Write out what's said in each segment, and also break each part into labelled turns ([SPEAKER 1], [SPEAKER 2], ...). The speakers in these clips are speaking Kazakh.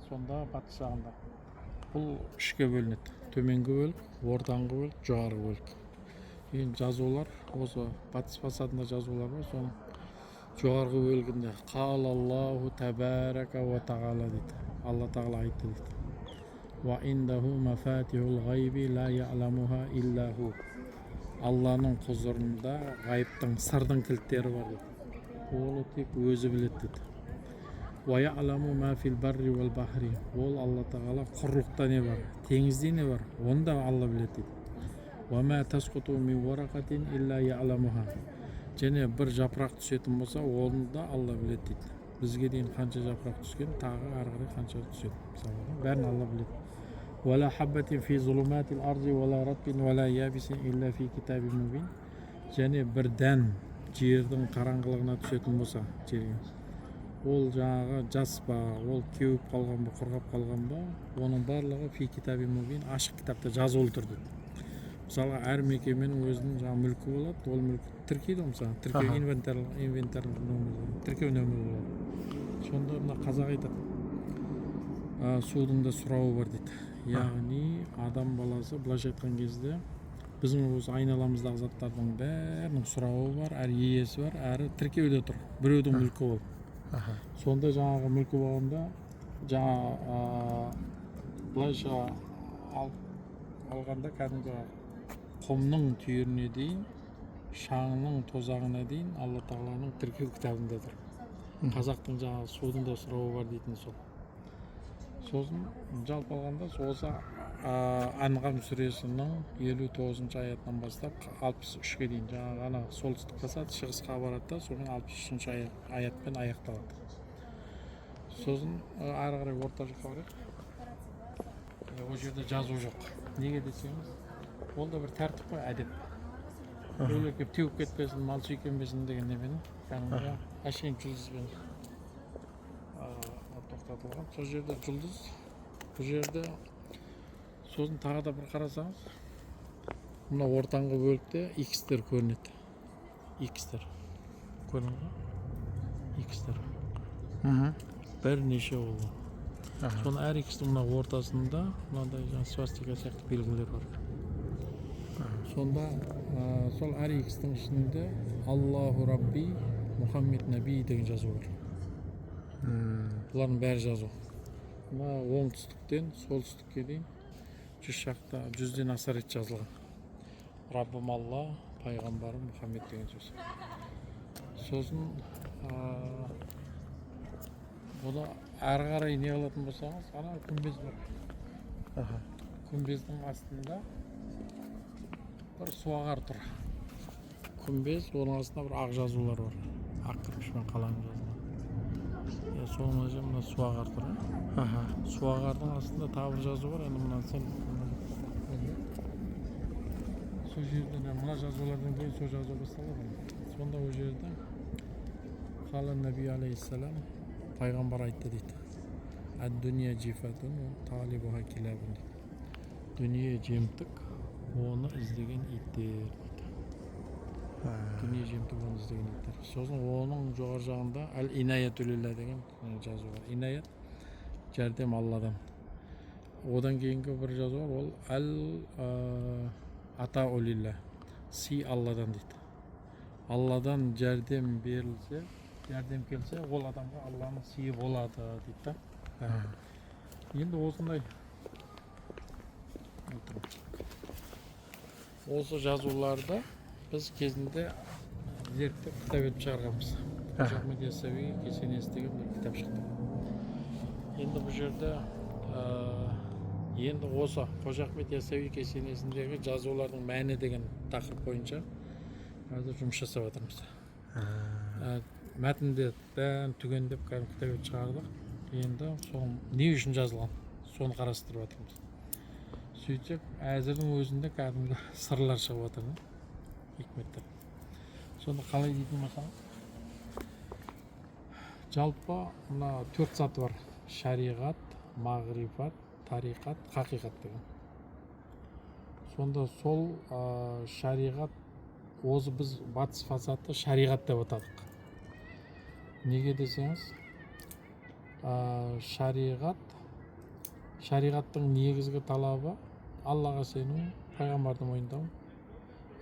[SPEAKER 1] сонда батыс жағында. Бұл үшке бөлінеді. Төменгі бөлік, ортаңғы бөлік, жоғарғы бөлік. Енді жазулар, осы батыс фасадында жазулар бар, соның жоғарғы бөлігінде қалаллаху тәбәрака ва тағала дейді. Алла тағала айтты дейді. Ва индаху мафатихул ғайби ла я'ламуха иллаху. Алланың құзырында ғайыптың сырдың кілттері бар дейді. Оны тек өзі біледі дейді. Ва я'ламу ма фил барри вал бахри. Ол Алла тағала құрлықта не бар, теңізде не бар, оны да Алла біледі дейді. Ва ма тасқуту мин варақатин илля я'ламуха. Және бір жапырақ түсетін болса, оны да Алла біледі дейді. Бізге дейін қанша жапырақ түскен, тағы ары қарай қанша түседі. Мысалы, бәрін Алла біледі. Вала хаббатин фи зулуматил арди вала ратбин вала ябисин илля фи китаби мубин. Және бір дән жердің қараңғылығына түсетін болса, жерге, ол жаңағы жас па, ол кеуіп қалған ба, құрғап қалған ба, оның барлығы фи китаби мубин, ашық кітапта жазулы тұр дейді. Мысалы, әр мекеменің өзінің жаңа мүлкі болады, ол мүлкі тіркейді, мысалы, тіркеу инвентар тіркеу нөмірі болады. Сонда мына қазақ айтады, судың да сұрауы бар дейді. Яғни адам баласы былайша айтқан кезде біздің осы айналамыздағы заттардың бәрінің сұрауы бар, әрі иесі бар, әрі тіркеуде тұр. Біреудің мүлкі ол. Сонда жаңағы мүлкі болғанда жаңа былайша алғанда кәдімгі құмның түйіріне дейін, шаңның тозағына дейін Алла тағаланың тіркеу кітабында тұр. Қазақтың жаңағы судың да сұрауы бар дейтін сол. Сосын жалпы алғанда осы Анғам сүресінің 59 аятынан бастап 63-ге дейін жаңағы ана солтүстік фасад шығысқа барады да, сосын 63 аятпен аяқталады. Сосын ары қарай орта жаққа барайық. Ол жерде жазу жоқ. Неге десеңіз, ол да бір тәртіп қой, әдеп. Өлеке теуіп кетпесін, мал сүйкенбесін деген немен кәдімгі әшейін жұлдызбен тоқтатылған. Сол жерде жұлдыз, бұл жерде сосын тағы да бір қарасаңыз, мына ортаңғы бөлікте X-тер көрінеді. X-тер көрінеді ме? X-тер бірнеше болды. Соны әр X-тің мына ортасында мынандай жаңа свастика сияқты белгілер бар. Сонда сол әр X-тің ішінде Аллаху Рабби Мұхаммед Наби деген жазу бар. Бұлардың бәрі жазу. Мына оңтүстіктен солтүстікке дейін 100-ден аса рет жазылған. Раббым Алла, пайғамбарым Мұхаммед деген сөз. Сосын бұны әрі қарай не қылатын болсаңыз, ана күмбез бар. Күмбездің астында бір суағар тұр. Күмбез, оның астында бір ақ жазулар бар. Ақ кірпішпен қалаң жазулар. Соның өзі мына суағар тұр. Суағардың астында тағы бір жазу бар. Енді мына сол жерде мына жазулардан кейін сол жазу басталады. Сонда ол жерде қала Наби алейхиссалам пайғамбар айтты дейді. Ад-дүния жифатун талибуха килабун дейді. Дүние жемтік, оны іздеген иттер. Дүние жемтік, оны іздеген иттер. Сосын оның жоғар жағында Әл-Инаятулилла деген жазу бар. Инаят жәрдем Алладан. Одан кейінгі бір жазу бар, ол Әл-Атаулилла, си Алладан дейді. Алладан жәрдем берілсе, жәрдем келсе, ол адамға Алланың сыйы болады дейді. Енді осындай осы жазуларды біз кезінде зерттеп кітап етіп шығарғанбыз. Қожа Ахмет Яссауи кесенесі деген бір кітап шықты. Енді бұл жерде енді осы Қожа Ахмет Яссауи кесенесіндегі жазулардың мәні деген тақырып бойынша қазір жұмыс жасап жатырмыз. Мәтінде бәрін түгендеп кітап етіп шығардық. Енді соның не үшін жазылған, соны қарастырып жатырмыз. Сөйтсек, әзірдің өзінде кәдімгі сырлар шығып жатыр, хикметтер. Сонда қалай дейтін болсаңыз, жалпы мына 4 саты бар: шариғат, мағрифат, тариқат, хақиқат деген. Сонда сол шариғат, осы біз батыс фасадты шариғат деп атадық. Неге десеңіз, шариғат Шариғаттың негізгі талабы Аллаға сену, пайғамбарды мойындау,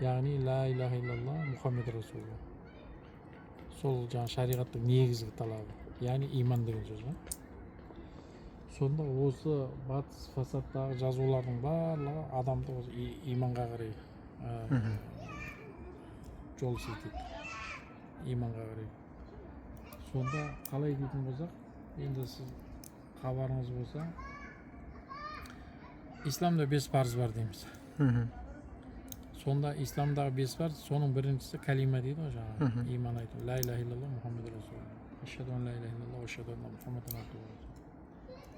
[SPEAKER 1] яғни ла иляха иллалла Мұхаммед Расулулла. Сол жаңа шариғаттың негізгі талабы, яғни иман деген сөз. Сонда осы батыс фасадтағы жазулардың барлығы адамды осы иманға қарай жол сілтейді, иманға қарай. Сонда қалай дейтін болсақ, енді сіз хабарыңыз болса, исламда 5 парыз бар дейміз. Сонда исламдағы 5 парыз, соның біріншісі калима дейді ғой, жаңағы иман айту. Ла иляха иллалла Мұхаммед Расулулла. Ашхаду ан ла иляха иллалла, ашхаду анна Мұхаммадан абдуху.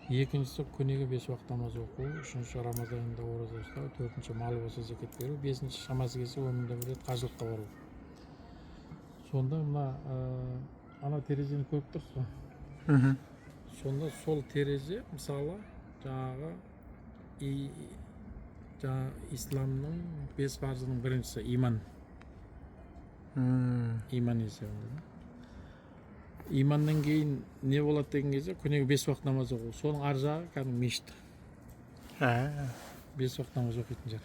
[SPEAKER 1] Екіншісі күніге 5 уақыт намаз оқу, үшінші Рамазан айында ораза ұстау, төртінші малы болса зекет беру, бесінші шамасы келсе өмірінде бір рет қажылыққа бару. Сонда ана терезені көріп тұрсыз ба? Сонда сол терезе мысалы жаңағы исламның 5 парызының біріншісі иман. Иман есебінде. Иманнан кейін не болады деген кезде күніге 5 уақыт намаз оқу. Соның ар жағы кәдімгі мешіт. 5 уақыт намаз оқитын жер.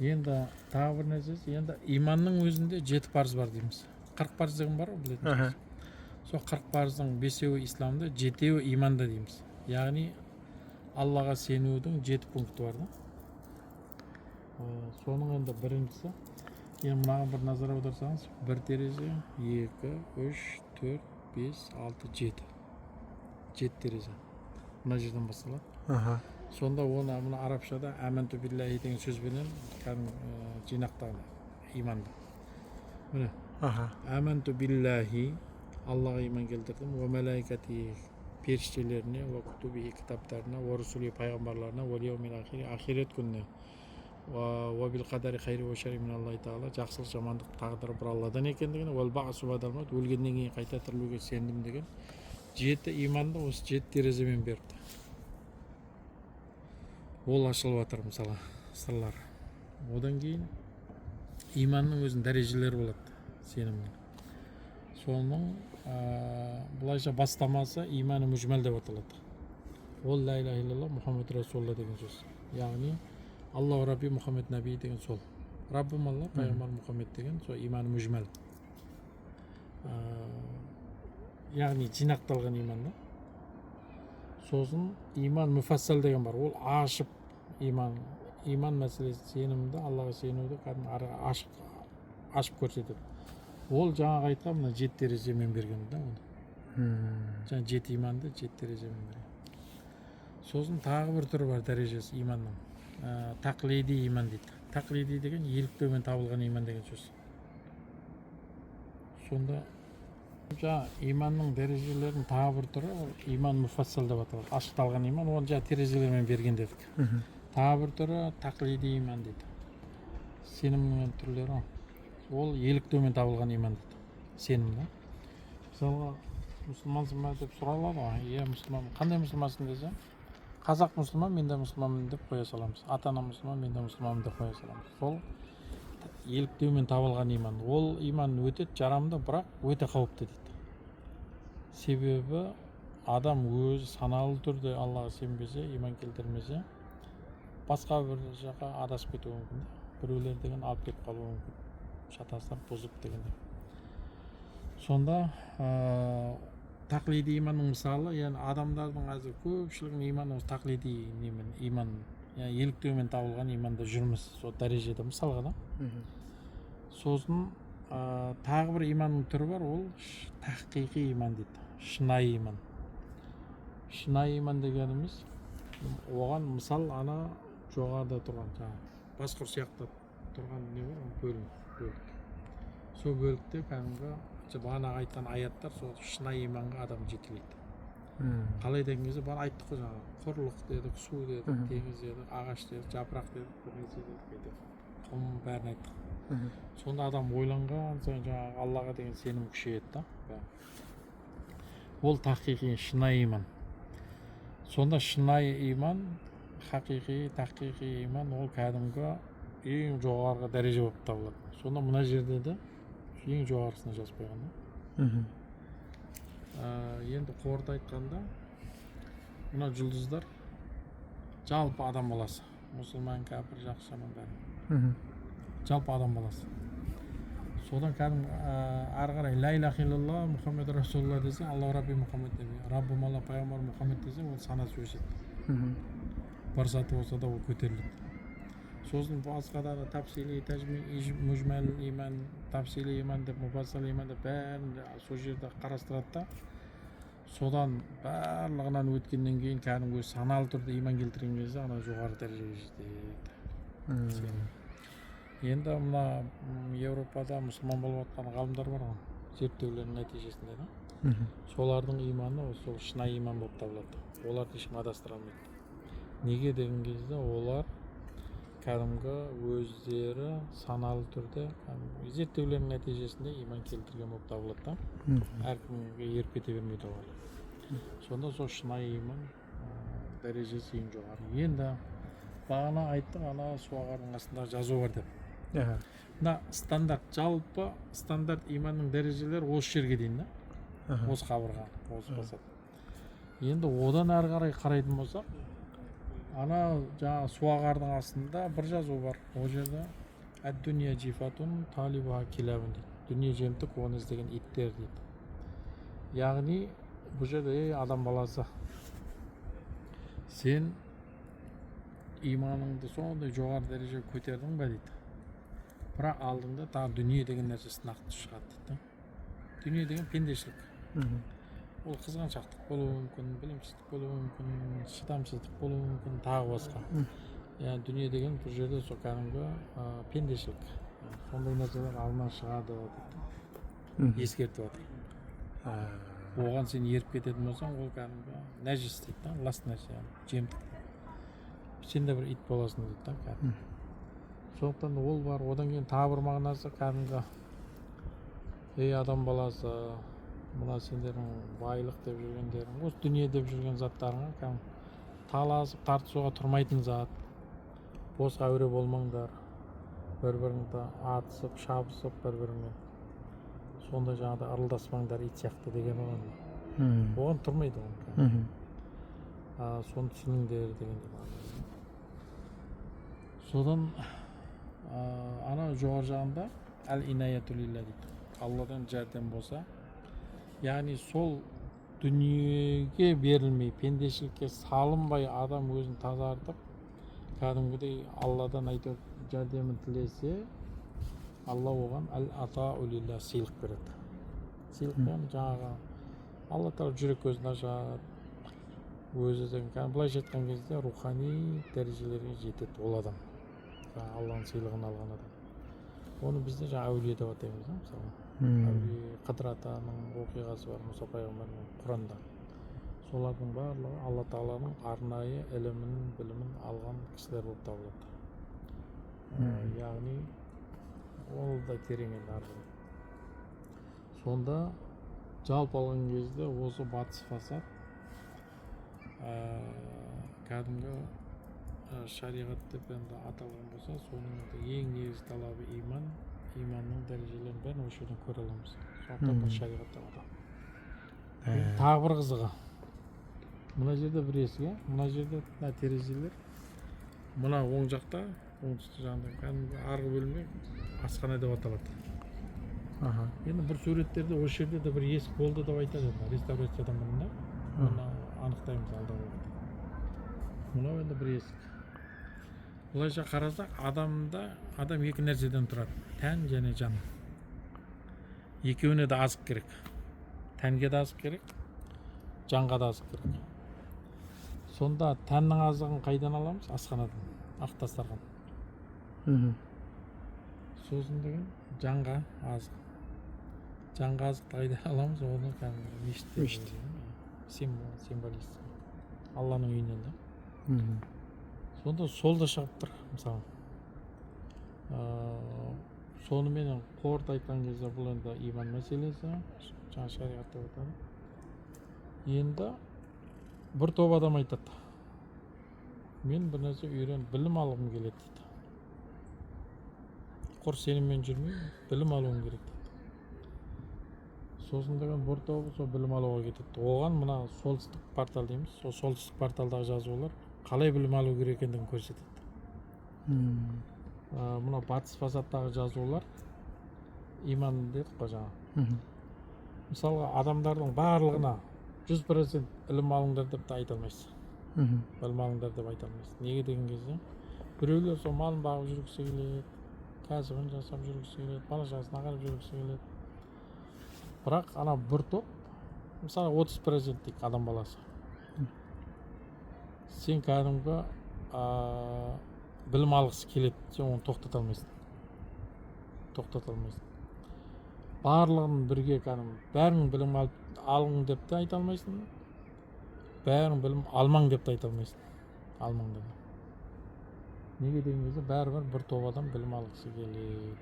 [SPEAKER 1] Енді тағы бір нәрсесі, енді иманның өзінде 7 парыз бар дейміз. 40 парыз деген бар ғой, білетінсіз. Сол 40 парыздың 5-еуі исламда, 7-еуі иманда дейміз. Яғни Аллаға сенудің 7 пункті бар да. Соның енді біріншісі, енді мынаған бір назар аударсаңыз, 1 терезе, 2, 3, 4, 5, 6, 7. 7 терезе. Мына жерден басталады. Сонда оны мына арабшада әмәнту биллахи деген сөзбенен жинақтаған иманды. Міне. Әмәнту биллахи, Аллаға иман келтірдім, ва мәләикати, періштелеріне, ва кутуби, кітаптарына, ва русули, пайғамбарларына, ва лияумил ахири, ахирет күніне, ва бил қадари хайри ва шарри мин Аллахи тағала, жақсылық жамандық тағдыры бір Алладан екендігіне, ва баъсу бадал маут, өлгеннен кейін қайта тірілуге сендім деген 7 иманды осы 7 тереземен берді. Ол ашылып жатыр мысалы сырлар. Одан кейін иманның өзінің дәрежелері болады, сенімнің. Соның бұлайша бастамасы иманы мүжмәл деп аталады. Ол ла иляха иллалла Мұхаммед Расулулла деген сөз. Яғни Аллаху Рабби Мұхаммед Наби деген сол. Раббым Алла, пайғамбар Мұхаммед деген сол иманы мүжмәл. Яғни жинақталған иман да. Сосын иман мүфассал деген бар. Ол ашып иман мәселесі сенімді, Аллаға сенуді ашып көрсетеді. Ол жаңағы айтқан мына 7 тереземен берген да оны. Жаңа 7 иманды 7 тереземен берген. Сосын тағы бір түрі бар дәрежесі иманның. Тақлиди иман дейді. Тақлиди деген еліктеумен табылған иман деген сөз. Сонда жаңа иманның дәрежелерінің тағы бір түрі иман мүфассал деп аталады. Ашықталған иман, оны жаңа терезелермен берген дедік. Тағы бір түрі тақлиди иман дейді. Сенімнің түрлері. Ол еліктеумен табылған иман дейді. Сенім да. Мысалға мұсылмансың ба деп сұралады ғой. Иә, мұсылман. Қандай мұсылмансың десе, қазақ мұсылман, мен де мұсылманмын деп қоя саламыз. Ата-ана мұсылман, мен де мұсылманмын деп қоя саламыз. Сол еліктеумен табылған иман. Ол иман өте жарамды, бірақ өте қауіпті дейді. Себебі адам өзі саналы түрде Аллаға сенбесе, иман келтірмесе, басқа бір жаққа адасып кетуі мүмкін. Біреулер деген алып кетіп қалуы мүмкін. Шатастырып бұзып дегенде. Сонда тақлиди иманның мысалы, яғни адамдардың қазір көпшілігінің иманы осы тақлиди иман, яғни еліктеумен табылған иманда жүрміз. Сол дәрежеде мысалға да. Сосын тағы бір иманның түрі бар, ол тахқиқи иман дейді. Шынайы иман. Шынайы иман дегеніміз, оған мысал ана жоғарыда тұрған, басқұр сияқты тұрған не бар, бөлік. Сол бөлікте кәдімгі бағана айтқан аяттар сол шынайы иманға адам жетелейді. Қалай деген кезде бана айттық қой жаңағы, құрлық дедік, су дедік, теңіз дедік, ағаш дедік, жапырақ дедік, бір нәрсе дедік, құм бәрін айттық. Сонда адам ойланған соң жаңағы Аллаға деген сенім күшейеді да. Ол тахқиқи, шынайы иман. Сонда шынайы иман, хақиқи, тахқиқи иман, ол кәдімгі ең жоғарғы дәреже болып табылады. Сонда мына жерде де ең жоғарысына жазып қойған да. Енді қорыта айтқанда, мына жұлдыздар жалпы адам баласы. Мұсылман, кәпір, жақсы жаман бәрі.
[SPEAKER 2] Мгм.
[SPEAKER 1] Жалпы адам баласы. Содан кәдімгі ары қарай ла иляха илlalloh Мұхаммед Расулулла десе, Аллаху Рабби Мұхаммед деп, Раббым Алла, пайғамбар Мұхаммед десе, ол санасы өседі.
[SPEAKER 2] Мгм.
[SPEAKER 1] Бір саты болса да ол көтеріледі. Сосын басқа да тәпсили, мұжмәл иман, тәпсили иман деп, мұфассал иман деп бәрін сол жерде қарастырады да, содан барлығынан өткеннен кейін кәдімгі саналы түрде иман келтірген кезде ана жоғары дәрежеге жетеді. Енді мына Еуропада мұсылман болып жатқан ғалымдар бар ғой, зерттеулердің нәтижесінде да. Солардың иманы сол шынайы иман болып табылады. Оларды ешкім адастыра алмайды. Неге деген кезде олар кәдімгі өздері саналы түрде зерттеулердің нәтижесінде иман келтірген болып табылады да. Әркімге еріп кете бермейді олар. Сонда сол шынайы иман дәрежесі ең жоғары. Енді бағана айттық, ана суағардың астында жазу бар деп. Мына стандарт, жалпы стандарт иманның дәрежелері осы жерге дейін да. Осы қабырға, осы басады. Енді одан әрі қарай қарайтын болсақ, ана жаңа суағардың астында бір жазу бар. Ол жерде әд-дүния жифатун талибуха килабун дейді. Дүние жемтік, оны іздеген иттер дейді. Яғни бұл жерде адам баласы, сен иманыңды сондай жоғары дәрежеге көтердің ба дейді. Бірақ алдыңда тағы дүние деген нәрсе сынақты шығады дейді. Дүние деген пендешілік. Ол қызғаншақтық болуы мүмкін, білімсіздік болуы мүмкін, шыдамсыздық болуы мүмкін, тағы басқа. Яғни дүние деген бұл жерде сол кәдімгі пендешілік. Сондай нәрселер алдынан шығады дейді. Ескертіп отыр. Оған сен еріп кететін болсаң, ол кәдімгі нәжіс дейді да, лас нәрсе, жемтік. Сен де бір ит боласың дейді да, кәдімгі. Сондықтан ол бар. Одан кейін тағы бір мағынасы кәдімгі, ей адам баласы, мына сендердің байлық деп жүргендерің, осы дүние деп жүрген заттарыңа кәдімгі таласып, тартысуға тұрмайтын зат. Босқа әуре болмаңдар, бір-біріңді атысып, шабысып бір-біріңмен. Сонда жаңағыда ырылдаспаңдар ит сияқты деген оған. Оған тұрмайды оған. Соны түсініңдер дегенде. Содан ана жоғары жағында әл-инаяту лилля дейді. Алладан жәрдем болса, яғни сол дүниеге берілмей, пендешілікке салынбай адам өзін тазартып, кәдімгідей Алладан айтып жәрдемін тілесе, Алла оған әл-атау лилля сыйлық береді. Сыйлықпен жаңағы Алла тағала жүрек көзін ашады. Өзі деген былайша айтқан кезде рухани дәрежелерге жетеді ол адам. Алланың сыйлығын алған адам. Оны бізде жаңа әулие деп атаймыз, мысалы. Әулие Қыдыр атаның оқиғасы бар, Мұса пайғамбармен Құранда. Солардың барлығы Алла тағаланың арнайы ілімін, білімін алған кісілер болып табылады. Яғни ол да терең енді арғы. Сонда жалпы алған кезде осы батыс фасад кәдімгі шариғат деп енді аталған болса, соның ең негізгі талабы иман, иманның дәрежелерін бәрін осы жерден көре аламыз. Сондықтан бұл шариғат деп аталады. Тағы бір қызығы, мына жерде бір есік, мына жерде терезелер, мына оң жақта, оңтүстік жағында кәдімгі арғы бөлме асхана деп аталады. Енді бір суреттерде осы жерде де бір есік болды деп айтады, реставрациядан бұрын да. Оны анықтаймыз алдағы уақытта. Мынау енді бір есік. Былайша қарасақ, адам екі нәрседен тұрады, тән және жан. Екеуіне де азық керек. Тәнге де азық керек, жанға да азық керек. Сонда тәннің азығын қайдан аламыз? Асханадан, ақ дастархан. Сосын деген жанға азық. Жанға азықты қайдан аламыз? Оны кәдімгі мешітте. Символист. Алланың үйінен да. Сонда сол да шығып тұр, мысалы. Сонымен қорыта айтқан кезде бұл енді иман мәселесі, жаңа шариғатта отады. Енді бір топ адам айтады. Мен бір нәрсе үйрен, білім алғым келеді дейді. Құр сеніммен жүрмей, білім алуым керек дейді. Сосын деген бір тобы сол білім алуға кетеді. Оған мына солтүстік портал дейміз. Сол солтүстік порталдағы жазулар қалай білім алу керек екендігін көрсетеді. Мына батыс фасадтағы жазулар иман дедік қой жаңа. Мысалға адамдардың барлығына 100% ілім алыңдар деп те айта алмайсыз. Білім алыңдар деп айта алмайсыз. Неге деген кезде біреулер сол малын бағып жүргісі келеді, кәсібін жасап жүргісі келеді, бала шағасын ағарып жүргісі келеді. Бірақ ана бір топ, мысалы 30% дейік адам баласы. Сен кәдімгі білім алғысы келеді, сен оны тоқтата алмайсың. Барлығын бірге кәдімгі, бәрің білім алың деп те айта алмайсың, бәрің білім алмаң деп те айта алмайсың. Алмаң деп. Неге деген кезде бәрібір бір топ адам білім алғысы келеді.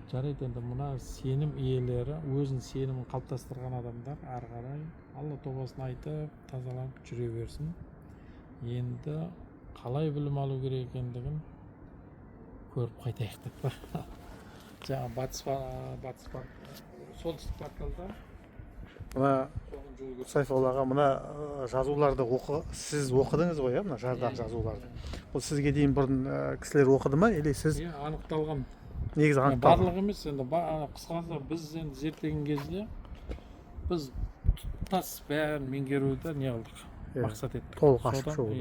[SPEAKER 1] Жарайды, енді мына сенім иелері, өзін сенімін қалыптастырған адамдар ары қарай Алла тобасын айтып, тазаланып жүре берсін. Енді қалай білім алу керек екендігін көріп қайтайық деп. Жаңа солтүстік порталда
[SPEAKER 2] мына Сайфолла аға, мына жазуларды сіз оқыдыңыз ғой, мына жардағы жазуларды. Ол сізге дейін бұрын кісілер оқыды ма, или сіз?
[SPEAKER 1] Анықталған.
[SPEAKER 2] Негізі анықталған.
[SPEAKER 1] Барлығы емес, енді қысқасы біз енді зерттеген кезде біз тұтас бәрін меңгеруді не қылдық, мақсат еттік.
[SPEAKER 2] Толық ашық шығу.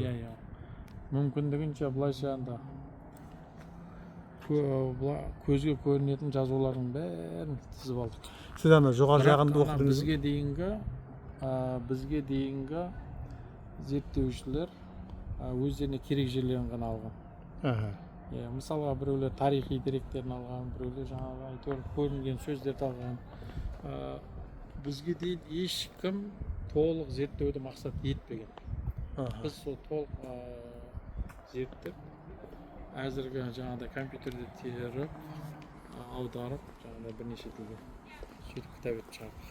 [SPEAKER 1] Мүмкіндігінше былайша енді көзге көрінетін жазулардың бәрін тізіп алдық.
[SPEAKER 2] Сіз ана жоғары жағында оқыдыңыз?
[SPEAKER 1] Бізге дейінгі зерттеушілер өздеріне керек жерлерін ғана алған. Мысалға біреулер тарихи деректерін алған, біреулер жаңағы айтор көрінген сөздерді алған. Бізге дейін ешкім толық зерттеуді мақсат етпеген. Біз сол толық зерттеп, әзірге жаңағыдай компьютерде теріп, аударып, жаңағыдай бірнеше тілге сөйтіп кітап етіп шығардық.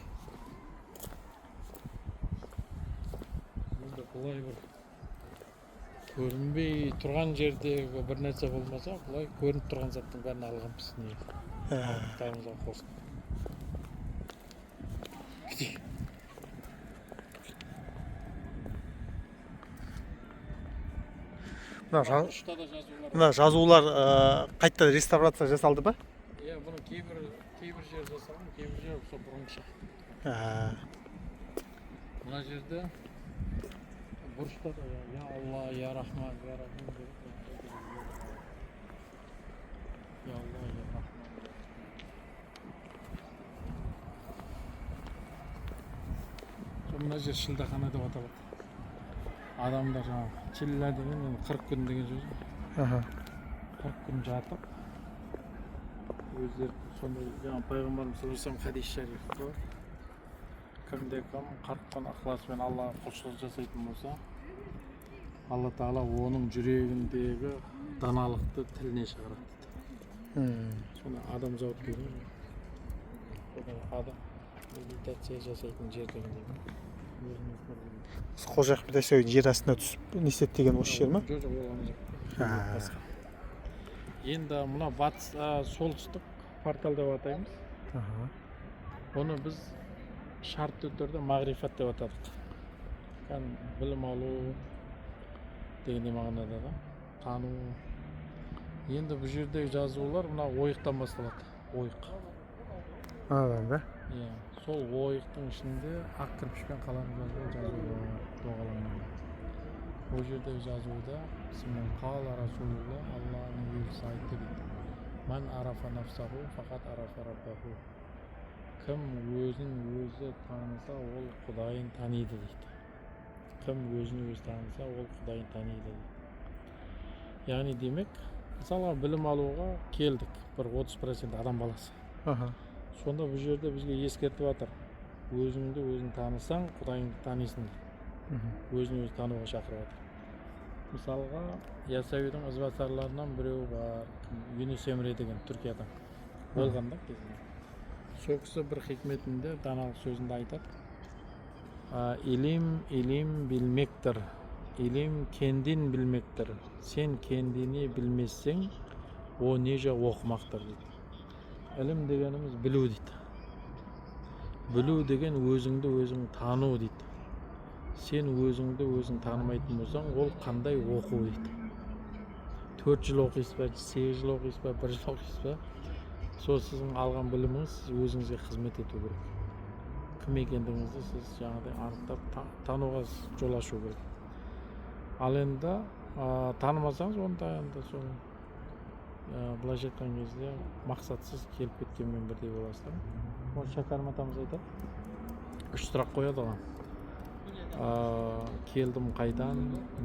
[SPEAKER 1] Енді бұлай бір көрінбей тұрған жердегі бір нәрсе болмаса, бұлай көрініп тұрған заттың бәрін алғанбыз. Кітабымызға қосып.
[SPEAKER 2] Мына жазулар қайта реставрация жасалды ба?
[SPEAKER 1] Бұны кейбір жер жасалған, кейбір жер сол бұрынша. Мына жерде бұрыштар, я Алла, я Рахман, я Рахим. Я Алла, я Рахман. Мына жер шілдехана деп аталады. Адамдар жаңағы чилла деген 40 күн деген сөз. 40 күн жатып өздері сондай жаңағы пайғамбарымыз саллаллаху алейхи вассалам хадис шариф бар. Кімде-кім 40 күн ықыласпен Аллаға құлшылық жасайтын болса, Алла Тағала оның жүрегіндегі даналықты тіліне шығарады дейді. Сонда адам жауап береді. Адам медитация жасайтын жер деген.
[SPEAKER 2] Қожа Ахмет Яссауи жер астына түсіп не істеді деген осы жер ма?
[SPEAKER 1] Жоқ. Енді мына батыс солтүстік портал деп атаймыз. Оны біз шартты түрде мағрифат деп атадық. Білім алу деген мағынада да, тану. Енді бұл жердегі жазулар мына ойықтан басталады. Ойық.
[SPEAKER 2] Да?
[SPEAKER 1] Сол ойықтың ішінде ақ кірпішпен қаланып жазулар доғаланған. Ол жердегі жазуда бисмилlah қала расулулла, Алланың елшісі айтты дейді. Ман арафа нафсаху фақат арафа раббаху. Кім өзін өзі таныса, ол Құдайын таниды дейді. Кім өзін өзі таныса, ол Құдайын таниды дейді. Яғни демек, мысалға білім алуға келдік, бір 30% адам баласы. Сонда бұл жерде бізге ескертіп жатыр. Өзіңді өзің танысаң, Құдайыңды танисың дейді. Өзін өзі тануға шақырып жатыр. Мысалға, Яссауидің ізбасарларынан біреу бар, Юнус Эмре деген Түркиядан болған да кезінде. Сол кісі бір хикметінде даналық сөзінде айтады. Илим білмектір, илим кендин білмектір. Сен кендini білмесең, о неже оқымақтыр дейді. Ілім дегеніміз білу дейді. Білу деген өзіңді өзің тану дейді. сен өзіңді өзің танымайтын болсаң, ол қандай оқу дейді. 4 жыл оқисыз ба, 8 жыл оқисыз ба, 1 жыл оқисыз ба, сол сіздің алған біліміңіз сіз өзіңізге қызмет ету керек. Кім екендігіңізді сіз жаңағыдай анықтап тануға жол ашу керек. Ал енді танымасаңыз, онда енді сол былайша айтқан кезде мақсатсыз келіп кеткенмен бірдей боласыздар. Оны Шәкәрім атамыз айтады. 3 сұрақ қояды оған. Келдім қайдан,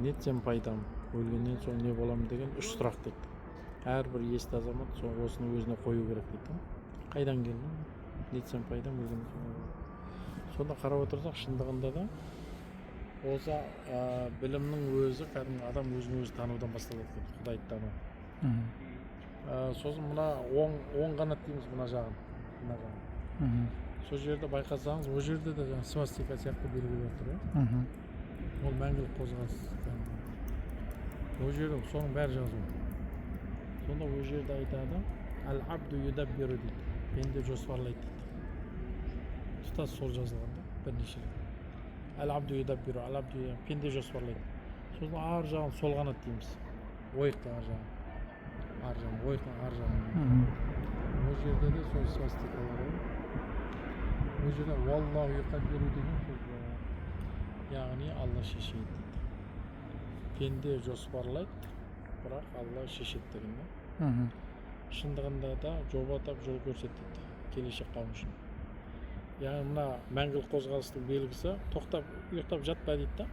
[SPEAKER 1] не етсем пайдам, өлгеннен соң не боламын деген 3 сұрақ дейді. Әрбір есті азамат осыны өзіне қою керек дейді. Қайдан келдім, не етсем пайдам, өлгеннен соң. Сонда қарап отырсақ, шындығында да осы білімнің өзі кәдімгі адам өзін өзі танудан басталады, Құдайды тану. Сосын мына оң қанат дейміз, мына жағын. Сол жерде байқасаңыз, ол жерде де свастика сияқты белгілер тұр. Ол мәңгілік қозғалыс. Ол жерде соның бәрі жазу. Сонда ол жерде айтады, әл-абду юдаббиру дейді, пенде жоспарлайды дейді. Тұтас сол жазылғанда бірнеше рет. Әл-абду юдаббиру, пенде жоспарлайды. Сосын ар жағын сол қанат дейміз. Ойықтың ар жағын. Ар жағын, ойықтың ар жағын. Ол жерде де сол свастикалар бар. Ол жерде «Валлаху юқаддиру» деген сөз бар. Яғни Алла шешеді дейді. Пенде жоспарлайды, бірақ Алла шешеді деген. Шындығында да жобатап жол көрсетеді келешек қауым үшін. Яғни мына мәңгілік қозғалыстың белгісі тоқтап, ұйықтап жатпа дейді да.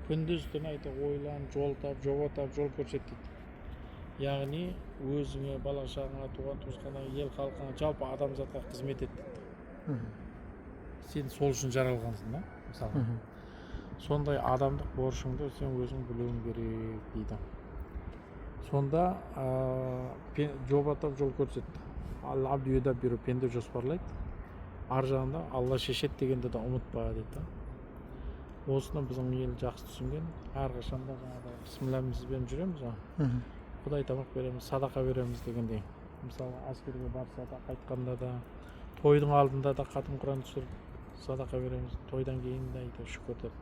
[SPEAKER 1] Күндіз түн айта ойлан, жол тап, жобатап жол көрсетеді. Яғни өзіңе, бала шағаңа, туған туысқаныңа, ел халқыңа, жалпы адамзатқа қызмет ет дейді. Сен сол үшін жаралғансың да, мысалы. Сондай адамдық борышыңды сен өзің білуің керек дейді. Сонда жобатап жол көрсетті. Алла абдүйда беру пенде жоспарлайды. Ар жағында Алла шешет дегенді де ұмытпа дейді. Осыны біздің ел жақсы түсінген. Әрқашанда жаңағыдай бісмілләмізбен жүреміз. Құдай тамақ береміз, садақа береміз дегендей. Мысалы әскерге барса да, қайтқанда да, тойдың алдында да хатым Құран түсіріп садақа береміз. Тойдан кейін де айтып шүкір деп.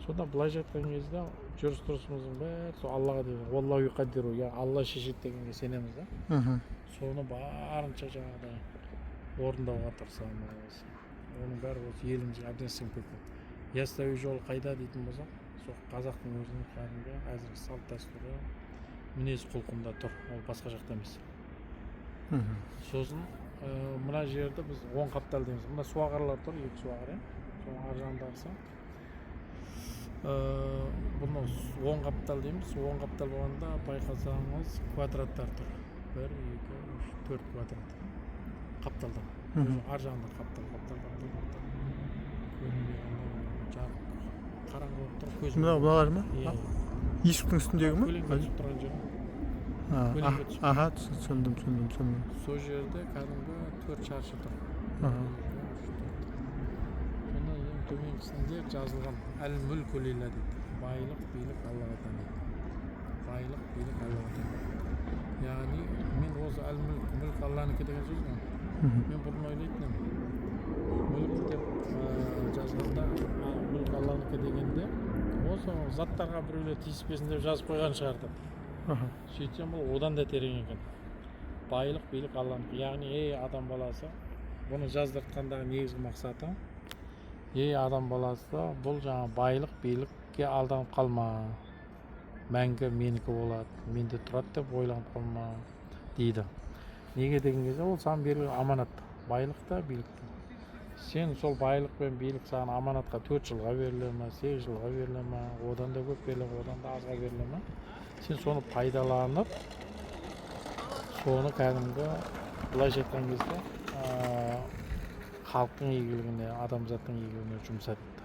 [SPEAKER 1] Сонда былайша айтқан кезде жүріс-тұрысымыздың бәрі сол Аллаға деген «Валлаху юқаддиру», Алла шешеді дегенге сенеміз да. Соны барынша жаңағыдай орындауға тырысамыз. Оның бәрі осы елімізге әбден сіңіп кеткен. Ястауи жол қайда дейтін болсақ, сол қазақтың өзінің кәдімгі әзіргі салт дәстүрі, мінез құлқында тұр, ол басқа жақта емес. Сосын мына жерді біз оң қаптал дейміз. Мына суағарлар тұр, екі суағар, соның ар жағындағысы. Бұны оң қаптал дейміз. Оң қаптал болғанда байқасаңыз квадраттар тұр. 1, 2, 3, 4 квадрат. Қапталдан. Ар жағында қаптал. Жарық, қараңғы болып тұр. Көзім.
[SPEAKER 2] Мыналар ма? Есіктің үстіндегі ме?
[SPEAKER 1] Көлеңке түсіп тұрған жері.
[SPEAKER 2] Аха, түсіндім.
[SPEAKER 1] Сол жерде кәдімгі 4 шаршы тұр. Сонда ең төменгісінде жазылған әл-мүлку лилла дейді. Байлық, билік Аллаға тән дейді. Байлық, билік Аллаға тән. Яғни мен осы әл-мүлк, мүлк Алланікі деген сөз ғой. Мен бұрын ойлайтын едім. Мүлк деп жазғанда мүлк Алланікі дегенде осы заттарға біреулер тиіспесін деп жазып қойған шығар деп. Сөйтсем бұл одан да терең екен. Байлық, билік Алланікі. Яғни адам баласы, бұны жаздыртқандағы негізгі мақсаты, адам баласы бұл жаңа байлық, билікке алданып қалма. Мәңгі менікі болады, менде тұрады деп ойланып қалма дейді. Неге деген кезде ол саған берілген аманат, байлық та, билік та. Сен сол байлық пен билік саған аманатқа 4 жылға беріле ме, 8 жылға беріле ме, одан да көп беріле ме, одан да азға беріле ме. Сен соны пайдаланып, соны кәдімгі былайша айтқан кезде халықтың игілігіне, адамзаттың игілігіне жұмса дейді.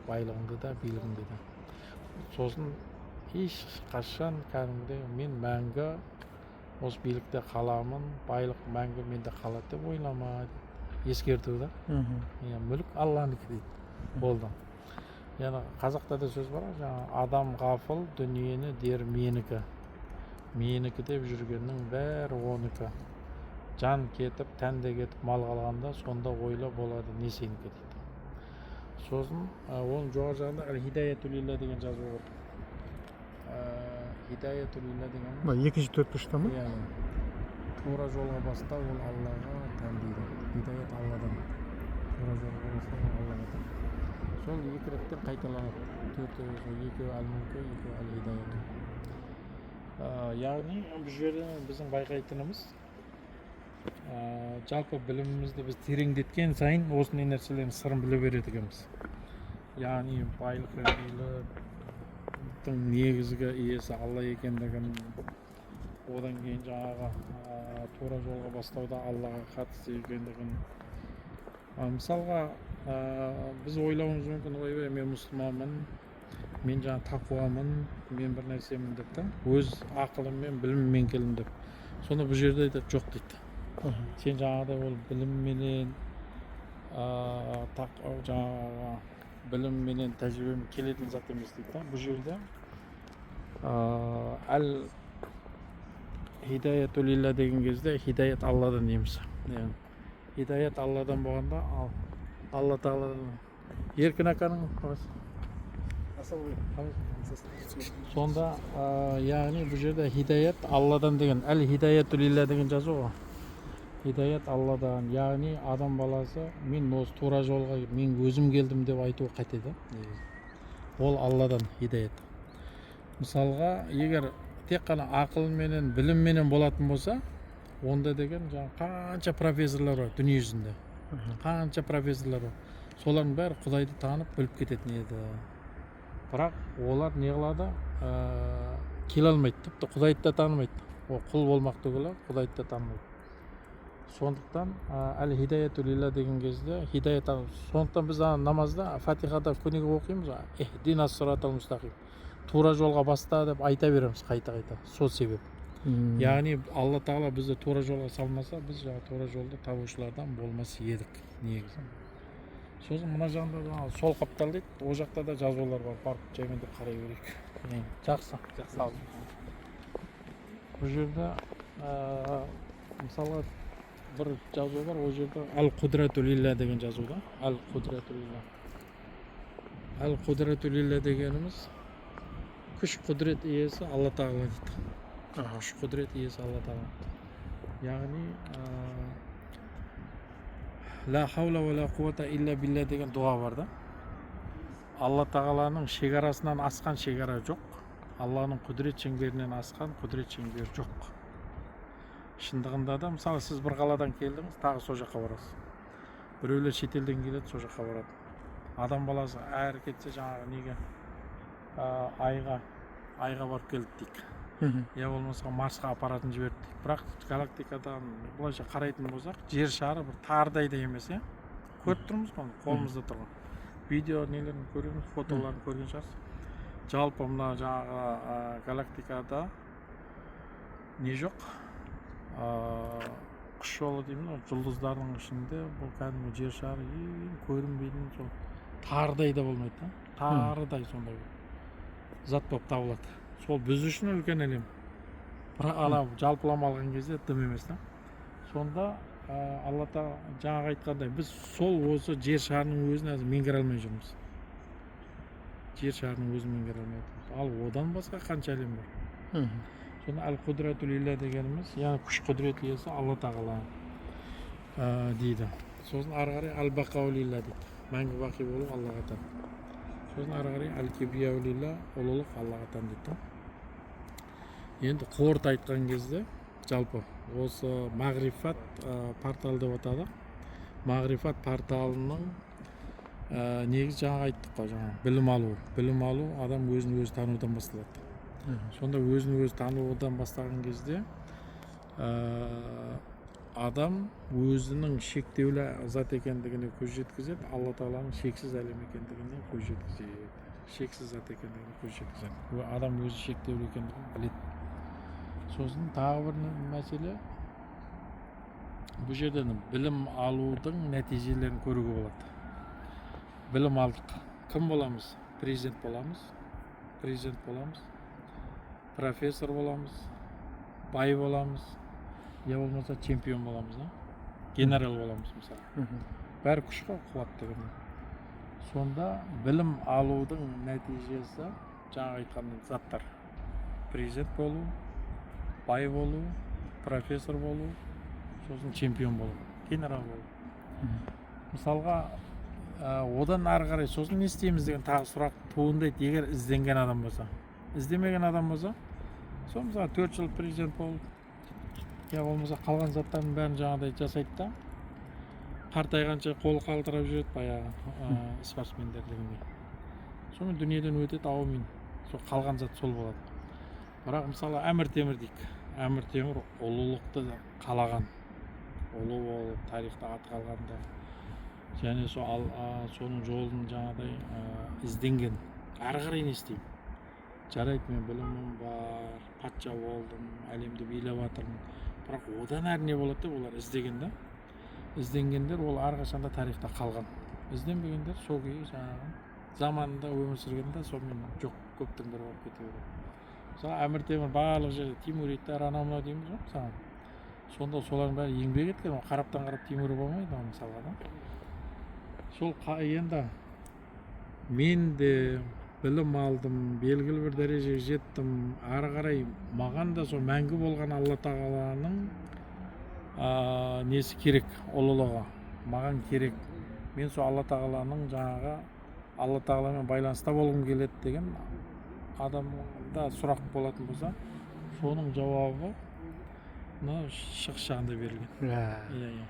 [SPEAKER 1] Байлығыңды да, билігіңді де. Сосын ешқашан кәдімгідей мен мәңгі осы билікте қаламын, байлық мәңгі менде қалады деп ойлама дейді. Ескерту да. Мүлік Алланікі дейді. Болды. Яғни қазақта да сөз бар, адам ғафыл, дүниені дер менікі. Менікі деп жүргеннің бәрі оныкі. Жан кетіп, тән де кетіп, мал қалғанда сонда ойлы болады не сенікі дейді. сосын оның жоғары жағында Хидаятулилла деген жазу бар. Хидаятулилла деген
[SPEAKER 2] мына екінші төртбұрышта ма?
[SPEAKER 1] иә, тура жолға бастау ол Аллаға тән дейді. Хидаят Алладан. Тура жолға бастау ол Аллаға тән. Сол екі реттен қайталанады. Екеуі әл-мүлкі, екеуі әл-хидаят. Яғни бұл жерде біздің байқайтынымыз жалпы білімімізді біз тереңдеткен сайын осындай нәрселердің сырын біле береді екенбіз. Яғни байлық бірліктің негізгі иесі Алла екендігін, одан кейін жаңағы тура жолға бастауда Аллаға қатысты екендігін. Мысалға біз ойлауымыз мүмкін, ойбай мен мұсылманмын, мен жаңа тақуамын, мен бір нәрсемін деп та, өз ақылыммен, біліміммен келдім деп. Сонда бұл жерде жоқ дейді. Сен жаңағыдай ол білімменен, жаңағы білімменен, тәжірибемен келетін зат емес дейді. Бұл жерде Хидаятулилла деген кезде хидаят Алладан дейміз. Хидаят Алладан болғанда, Алла Тағаладан. Еркін аканың қаласы? Сонда яғни бұл жерде хидаят Алладан деген, әл-хидаятулилла деген жазу ғой. Хидаят Алладан, яғни адам баласы мен осы тура жолға мен өзім келдім деп айтуы қайтеді. Ол Алладан хидаят. Мысалға, егер тек қана ақылменен, білімменен болатын болса, онда деген қанша профессорлар бар дүние жүзінде. Қанша профессорлар бар. Солардың бәрі Құдайды танып, біліп кететін еді. Бірақ олар не қылады? Келе алмайды, тіпті Құдайды да танымайды. Ол құл болмақ түгілі, Құдайды да танымайды. Сондықтан әл-хидаятулилла деген кезде хидаят. Сондықтан біз намазда Фатихада күніге оқимыз, ихдинас сиратал мустақим. Тура жолға баста деп айта береміз қайта-қайта. Сол себеп. Яғни Алла Тағала бізді тура жолға салмаса, біз тура жолды табушылардан болмас едік негізі. Сосын мына жағында сол қаптал дейді, о жақта да жазулар бар, барып жаймен деп қарай берейік. Жақсы. Бұл жерде мысалға бір жазу бар, о жерде әл-қудратулилла деген жазуда. Әл-қудратулилла дегеніміз күш құдірет иесі Алла Тағала дейді. Күш құдірет иесі Алла Тағала. Яғни ла хаула ва ла қуата илля билля деген дұға бар да. Алла Тағаланың шекарасынан асқан шекара жоқ. Алланың құдірет шеңберінен асқан құдірет шеңбер жоқ. Шындығында да, мысалы сіз бір қаладан келдіңіз, тағы сол жаққа барасыз. Біреулер шетелден келеді, сол жаққа барады. Адам баласы әрі кетсе жаңағы неге айға барып келді дейік. Я болмаса Марсқа апаратын жіберді дейік. Бірақ галактикадан былайша қарайтын болсақ, жер шары бір тардай да емес, көріп тұрмыз ғой, қолымызда тұрған. Видео нелерін көреміз, фотоларын көрген шығарсыз. Жалпы мына жаңағы галактикада не жоқ? Құс жолы дейміз, жұлдыздардың ішінде бұл кәдімгі жер шары көрінбейтін сол тардай да болмайды, тардай сондай зат болып табылады. Сол біз үшін үлкен әлем. Бірақ жалпылама алған кезде дым емес. Сонда Алла Тағала жаңағы айтқандай, біз сол осы жер шарының өзін әзір меңгере алмай жүрміз. Жер шарының өзін меңгере алмай жүрміз. Ал одан басқа қанша әлем бар. Сонда әл-қудратулилла дегеніміз, яғни күш құдірет иесі Алла Тағала дейді. Сосын ары қарай әл-бақаулилла дейді. Мәңгі бақи болу Аллаға тән. Сосын ары қарай әл-кибрияулилла, ұлылық Аллаға тән дейді. Енді қорыта айтқан кезде жалпы осы мағрифат порталы деп атады. Мағрифат порталының негізі жаңа айттық қой, білім алу адам өзін өзі танудан басталады. Сонда өзін өзі танудан бастаған кезде адам өзінің шектеулі зат екендігіне көз жеткізеді, Алла Тағаланың шексіз әлем екендігіне көз жеткізеді. Шексіз зат екендігіне көз жеткізеді. Адам өзі шектеулі екендігін біледі. Сосын тағы бір мәселе, бұл жерден білім алудың нәтижелерін көруге болады. Білім алдық. Кім боламыз? Президент боламыз, профессор боламыз, бай боламыз, я болмаса чемпион боламыз, генерал боламыз мысалы. Бәрі күш қой, қуат деген. Сонда білім алудың нәтижесі жаңа айтқан заттар. Президент болу, бай болу, профессор болу, сосын чемпион болу, генерал болу. Мысалға, одан ары қарай сосын не істейміз деген тағы сұрақ туындайды. Егер ізденген адам болса, іздемеген адам болса, сол мысалы 4 жыл президент болып, я болмаса қалған заттардың бәрін жаңағыдай жасайды да, қартайғанша қол қалтырап жүреді баяғы спортсмендер дегендей. Сонымен дүниеден өтеді ауымен. Сол қалған зат сол болады. Бірақ мысалы Әмір Темір дейік. Әмір Темір ұлылықты қалаған. Ұлы болып, тарихта аты қалғанда. Және соның жолын жаңағыдай ізденген. Ары қарай не істеймін? Жарайды, мен білімім бар, патша болдым, әлемді билеп жатырмын. Бірақ одан әрі не болады деп олар іздеген да. Ізденгендер ол әрқашанда тарихта қалған. Ізденбегендер сол күйі жаңағы заманында өмір сүргенде сонымен жоқ, көптің бірі болып кете береді. Мысалы Әмір Темір барлық жерде Тимуриттер анау-мынау дейміз ғой мысалы. Сонда солардың бәрі еңбек еткен, қараптан қарап Тимур болмайды мысалға да. Сол енді мен де білім алдым, белгілі бір дәрежеге жеттім. Ары қарай маған да сол мәңгі болған Алла Тағаланың несі керек, ұлылығы маған керек. Мен сол Алла Тағаланың жаңағы Алла Тағаламен байланыста болғым келеді деген адамда сұрақ болатын болса, соның жауабы шығыс жағында берілген. Иә,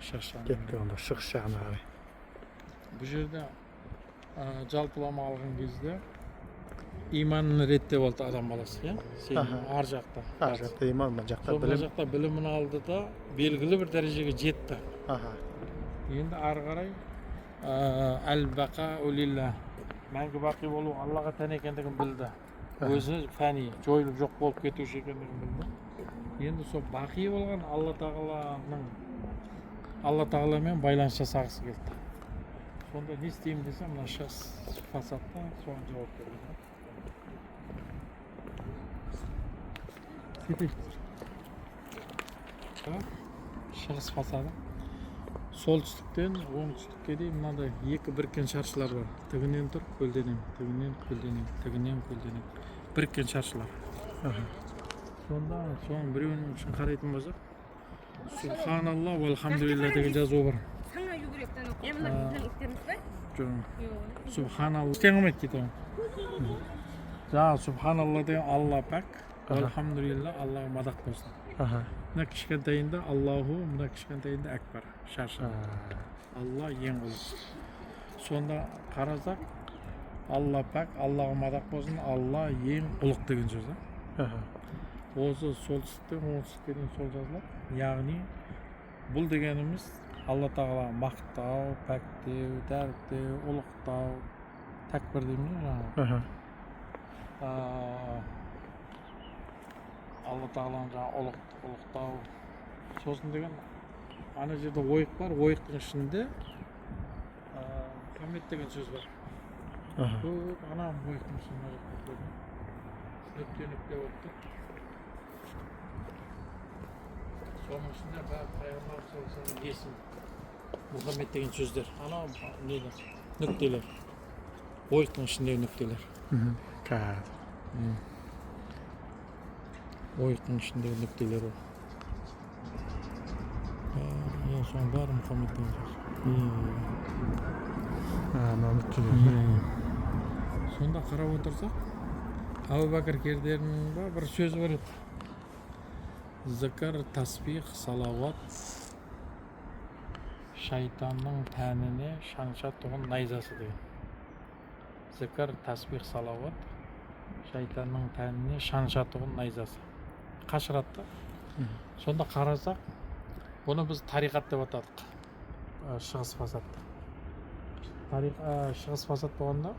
[SPEAKER 1] шығыс жағында.
[SPEAKER 2] Кетті онда шығыс жағына қарай.
[SPEAKER 1] Бұл жерде жалпылама алған кезде иманын реттеп алды адам баласы, иә? Сен ар жақта.
[SPEAKER 2] Ар жақта иман, мына жақта білім.
[SPEAKER 1] Сол жақта білімін алды да, белгілі бір дәрежеге жетті. Енді ары қарай әл-бақа улилла, мәңгі бақи болу Аллаға тән екендігін білді. Өзі фәни, жойылып жоқ болып кетуші екендігін білді. Енді сол бақи болған Алла Тағаламен байланыс жасағысы келді. Сонда не істеймін десем, мына шығыс фасадта соған жауап берді. Шығыс фасады. Солтүстіктен оңтүстікке дейін мынандай екі біріккен шаршылар бар. Тігінен тұр, көлденең, тігінен, көлденең, тігінен, көлденең. Біріккен шаршылар. Сонда соның біреуінің үшін қарайтын болсақ, Субханалла ва алхамдулилла деген жазу бар.
[SPEAKER 3] Саңа жүгіректен оқып, біздің иттеріміз бе?
[SPEAKER 1] Жоқ. Субханалла. Істен қылмайды дейді ғой. Жаңағы Субханалла деген Алла пәк, алхамдулилла Аллаға мадақ болсын. Мына кішкентайында Аллаху, мына кішкентайында әкбар, шаршы. Алла ең ұлы. Сонда қарасақ, Алла пәк, Аллаға мадақ болсын, Алла ең ұлық деген сөз. Осы солтүстіктен оңтүстікке дейін сол жазылады. Яғни бұл дегеніміз Алла Тағала мақтау, пәктеу, дәріптеу, ұлықтау, тәкбір дейміз жаңағы. Алла Тағаланың жаңағы ұлықтау. Сосын деген ана жерде ойық бар, ойықтың ішінде Мұхаммед деген сөз бар. Көп ана ойықтың ішінде нүкте өтті. Соның ішінде пайғамбар саллаллаху есім Мұхаммед деген сөздер. Анау неді? Нүктелер. Ойықтың ішіндегі нүктелер. Ойықтың ішіндегі нүктелер бар. Соның бәрі Мұхаммед деген сөз. Сонда қарап отырсақ, Абу Бәкір кердерінің бір сөзі бар еді. Зікір, тасбих, салауат шайтанның тәніне шанша тұғын найзасы деген. Зікір, тасбих, салауат шайтанның тәніне шанша тұғын найзасы. Қашыратты. Сонда қарасақ, бұны біз тариқат деп атадық. Шығыс фасадта. Шығыс фасад болғанда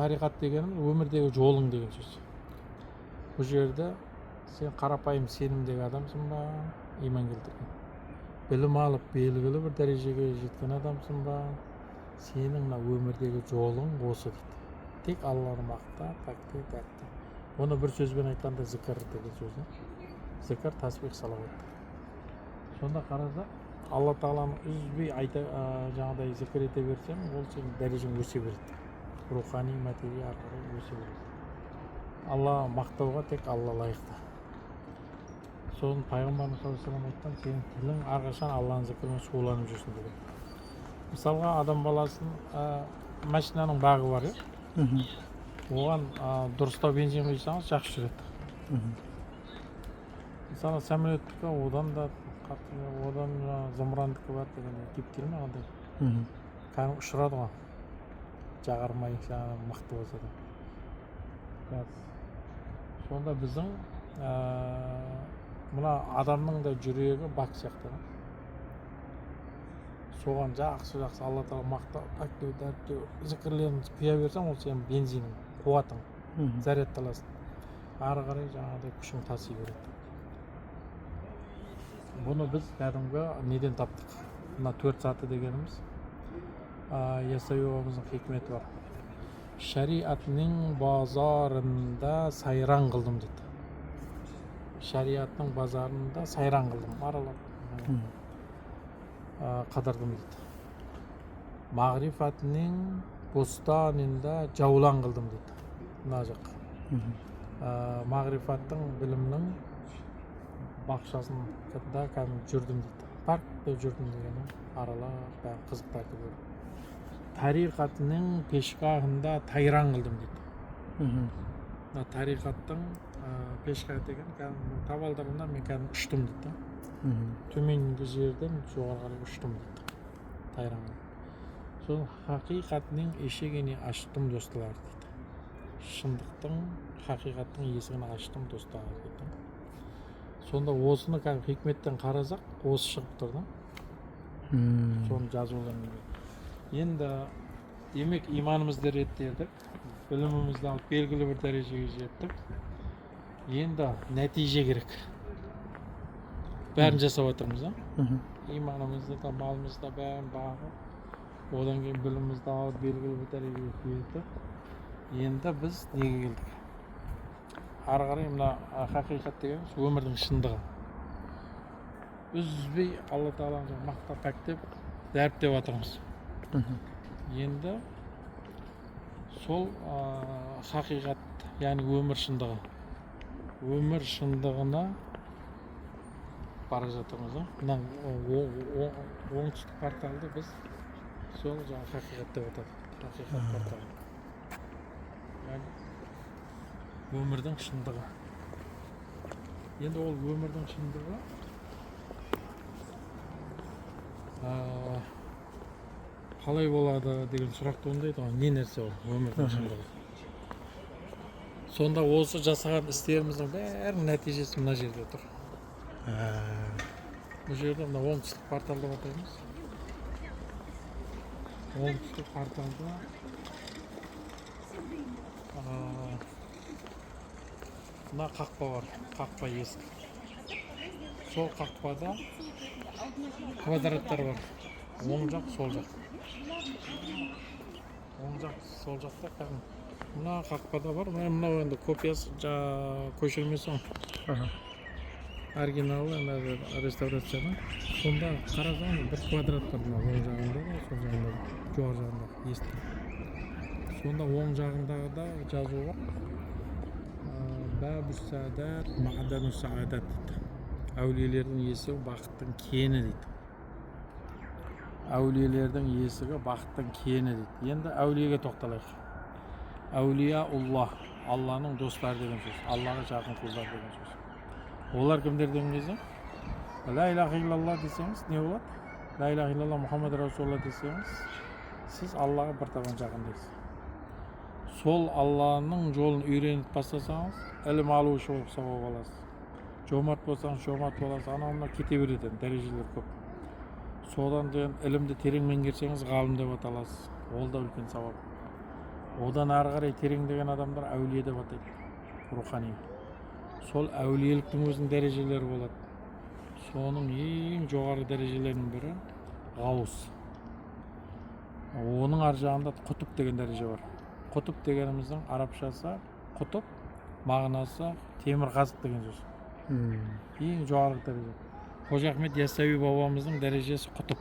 [SPEAKER 1] тариқат дегеніміз өмірдегі жолың деген сөз. Бұл жерде сен қарапайым сенімдегі адамсың ба, иман келтірген. Білім алып белгілі бір дәрежеге жеткен адамсың ба, сенің өмірдегі жолың осы дейді. Тек Алланы мақта, пәкте, тәкте. Оны бір сөзбен айтқанда зікір деген сөз. Зікір, тасбих, салауат. Сонда қарасақ, алла тағаланы үзбей айта жаңағыдай зікір ете берсең, ол сенің дәрежең өсе береді. Рухани, мәтеви ары қарай өсе береді. Алла мақтауға тек Алла лайықты. Соны пайғамбарымыз саллаллаху алейхи айтқан, сенің тілің әрқашан Алланың зікірімен шұғылданып жүрсін деген. Мысалға адам баласын машинаның бағы бар, оған дұрыстау бензин құйсаңыз жақсы жүреді. Мысалы самолеттікі одан да қатты, одан зымырандікі бар дегенде кептелме андай. Кәдімгі ұшырады ғой. Жағармай мықты болса да. Сонда біздің мына адамның да жүрегі бак сияқты. Соған жақсы Алла тағала мақтау, пәктеу, дәріптеу, зікірлерін құя берсең, ол сенің бензиның, қуатың, зарядталасың. Ары қарай жаңағыдай күшің таси береді. Бұны біз кәдімгі неден таптық? Мына 4 саты дегеніміз Ясауи бабамыздың хикметі бар. Шариатның базарында сайран қылдым дейді. Шариаттың базарында сайран қылдым, аралап қыдырдым дейді. Мағрифатның бостанында жаулан қылдым дейді. Мына жақ. Мағрифаттың, білімнің бақшасында кәдімгі жүрдім дейді. Паркта жүрдім дегені аралап, қызықтарды көрдім. Тариқатның пешқағында тайран қылдым дейді. Тариқаттың пешқағы деген кәдімгі табалдырығында мен кәдімгі ұштым дейді. Төменгі жерден жоғары қарай ұштым дейді. Тайран қылдым. Сол хақиқатның ешегіне аштым достылар дейді. Шындықтың, хақиқаттың есігін аштым достылар дейді. Сонда осыны кәдімгі хикметтен қарасақ, осы шығып тұр да. Соны жазулармен. Енді демек иманымызды реттедік, білімімізді алып белгілі бір дәрежеге жеттік. Енді нәтиже керек. Бәрін жасап отырмыз, иманымызды да, малымызды да бәрін бағып, одан кейін білімімізді алып белгілі бір дәрежеге жетіп, енді біз неге келдік? Ары қарай мына хақиқат дегеніміз өмірдің шындығы. Үзбей Алла тағаланы мақтап, пәктеп, дәріптеп отырмыз. Енді сол хақиқат, яғни өмір шындығы. Өмір шындығына бара жатырмыз. Мына оңтүстік порталды біз сол жаңағы хақиқат деп атадық. Хақиқат порталы. Яғни өмірдің шындығы. Енді ол өмірдің шындығы қалай болады деген сұрақ туындайды ғой. Не нәрсе ол өмірдің шындығы? Сонда осы жасаған істеріміздің бәрінің нәтижесі мына жерде тұр. Бұл жерде мына оңтүстік портал деп атаймыз. Оңтүстік порталда мына қақпа бар, қақпа есік. Сол қақпада квадраттар бар. Оң жақ, сол жақ. Оң жақ, сол жақта кәдімгі мына қақпада бар. Мынау енді копиясы, көшірмесі оригиналы реставрациядан. Сонда қарасаң бір квадрат бар, оң жағында да, сол жағында да, жоғары жағында есік. Сонда оң жағындағы да жазу бар. Бәбу саадат, мағдану саадат дейді. Әулиелердің есігі бақыттың кені дейді. Әулиелердің есігі бақыттың кені дейді. Енді әулиеге тоқталайық. Әулия-уллах, Алланың достары деген сөз. Аллаға жақын құлдар деген сөз. Олар кімдер деген кезде? Ла илаха иллаллах десеңіз, не болады? Ла илаха иллаллах Мұхаммад Расулаллах десеңіз, сіз Аллаға бір табан жақындайсыз. Сол Алланың жолын үйреніп бастасаңыз, ілім алу үшін сауап аласыз. Жомарт болсаңыз, жомарт боласыз. Анауына кете береді, дәрежелер көп. Содан кейін ілімді терең меңгерсеңіз, ғалым деп аталасыз. Ол да үлкен сауап. Одан ары қарай тереңдеген адамдар әулие деп атайды. Рухани. Сол әулиеліктің өзінің дәрежелері болады. Соның ең жоғары дәрежелерінің бірі ғаус. Оның ар жағында құтып деген дәреже бар. Құтып дегеніміздің арабшасы құтып, мағынасы темір қазық деген сөз. Ең жоғары дәреже. Қожа Ахмет Яссауи бабамыздың дәрежесі құтып.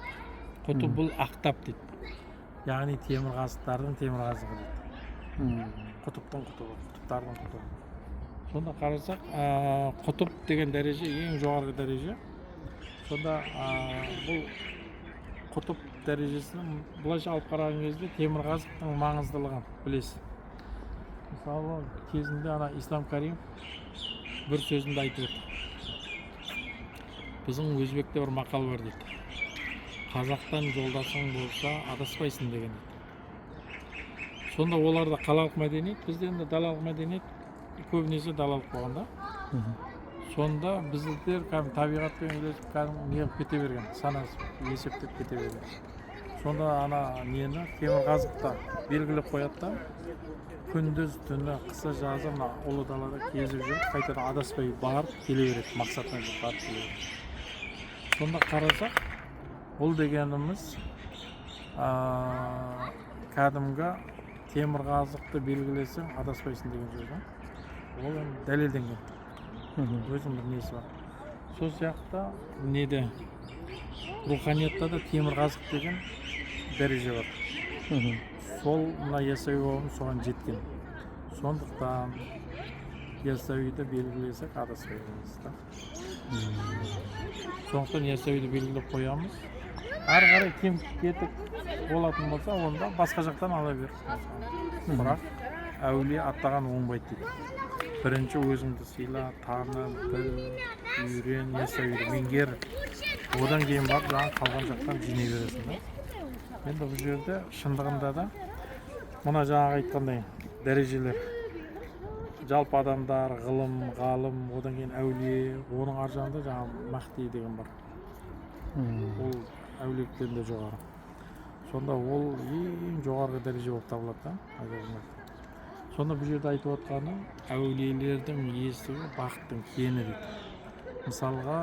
[SPEAKER 1] Құтып бұл ақтап дейді. Яғни темірқазықтардың темірқазығы дейді. Құтыптың құтыбы, құтыптардың құтыбы. Сонда қарасақ, құтып деген дәреже ең жоғарғы дәреже. Сонда бұл құтып дәрежесінің былайша алып қараған кезде темірқазықтың маңыздылығын білесіз. Мысалы, кезінде Ислам Каримов бір сөзінде айтып отыр. Біздің өзбекте бір мақал бар дейді. Қазақтан жолдасың болса адаспайсың деген дейді. Сонда оларда қалалық мәдениет, бізде енді далалық мәдениет көбінесе далалық болғанда. Сонда біздер табиғатпен үйлесіп неғып кете берген, санасып, есептеп кете берген. Сонда нені темірқазықта белгілеп қояды да, күндіз түні қысы жазы ұлы далада кезіп жүріп, қайтадан адаспай барып келе береді, мақсатына жетіп барып келе береді. Сонда қарасақ, бұл дегеніміз кәдімгі темірқазықты белгілесең адаспайсың деген сөз. Ол дәлелденген. Өзінің бір несі бар. Сол сияқты неде руханиятта да темірқазық деген дәреже бар. Сол Яссауи бабамыз соған жеткен. Сондықтан Яссауиді белгілесек адаспаймыз да. Сондықтан Яссауиді белгілеп қоямыз. Ары қарай кем кетіп болатын болса, онда басқа жақтан ала бер. Бірақ әулие аттаған оңбайды дейді. Бірінші өзіңді сыйла, таны, біл, үйрен, Яссауиді меңгер. Одан кейін барып қалған жақтан жинай бересің да. Енді бұл жерде шындығында да мына жаңағы айтқандай дәрежелер, жалпы адамдар, ғылым, ғалым, одан кейін әулие, оның ар жағында жаңағы Махди деген бар. Ол әулиеліктен де жоғары. Сонда ол ең жоғарғы дәреже болып табылады да. Сонда бұл жерде айтып отқаны әулиелердің есігі бақыттың кені дейді. Мысалға,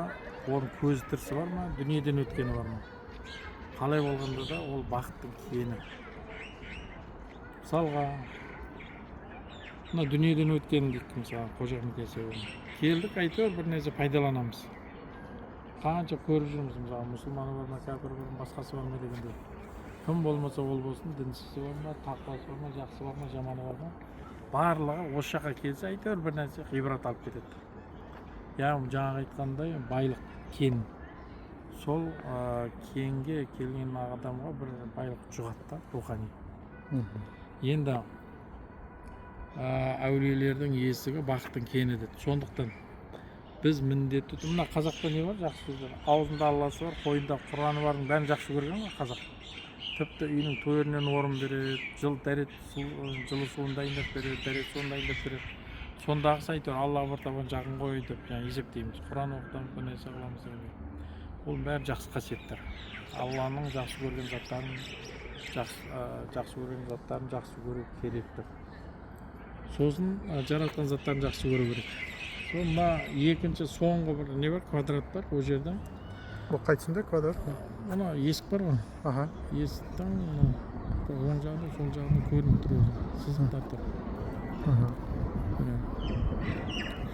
[SPEAKER 1] оның көзі тірісі бар ма, дүниеден өткені бар ма? Қалай болғанда да ол бақыттың кені. Мысалға, мына дүниеден өткен дейді, мысалы, Қожа Ахмет Яссауи. Келдік, әйтеуір бір нәрсе пайдаланамыз. Қанша көріп жүрміз, мысалы, мұсылманы бар ма, кәпір бар ма, басқасы бар ма дегенде. Кім болмаса ол болсын, дінсізі бар ма, тақуасы бар ма, жақсы бар ма, жаманы бар ма? Барлығы осы жаққа келсе, әйтеуір бір нәрсе ғибрат алып кетеді. Яғни жаңағы айтқандай байлық кен. Сол кенге келген адамға бір байлық жұғады да, рухани. Енді әулиелердің есігі бақыттың кені деді. Сондықтан біз міндетті, мына қазақта не бар, жақсы сөздер. Аузында Алласы бар, қойында Құраны бардың бәрін жақсы көрген ғой қазақ. Тіпті үйінің төрінен орын береді, жылы суын дайындап береді, дәрет суын дайындап береді. Сондағысы әйтеуір Аллаға бір табан жақын ғой деп есептейміз. Құран оқытамыз, бір нәрсе қыламыз дегенде. Ол бәрі жақсы қасиеттер. Алланың жақсы көрген заттарын, жақсы көру керек деп. Сосын жаратқан заттарын жақсы көру керек. Сонда екінші соңғы бір не бар, квадрат бар, ол жерде.
[SPEAKER 2] Бұл қайтсында квадрат?
[SPEAKER 1] Мына есік бар ғой. Есіктің оң жағында, сол жағында көрініп тұр өзі. Сызықтар тұр.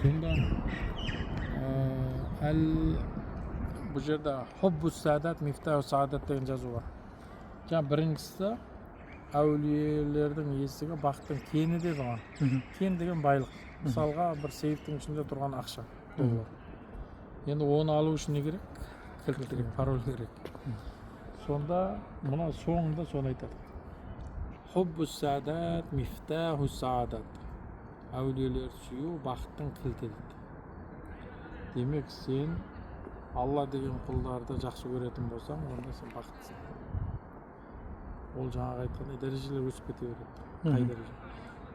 [SPEAKER 1] Сонда бұл жерде хуббус саадат, мифтаху саадат деген жазу бар. Жаңа біріншісі әулиелердің есігі бақыттың кені деді ғой. Кен деген байлық. Мысалға бір сейфтің ішінде тұрған ақша. Енді оны алу үшін не керек? Кілт керек, пароль керек. Сонда мына соңында соны айтады. Хуббус саадат, мифтаху саадат. Әулиелер сүю бақыттың кілті дейді. Демек сен Алла деген құлдарды жақсы көретін болсаң, онда сен бақыттысың. Ол жаңағы айтқандай дәрежелер өсіп кете береді. Қай дәреже?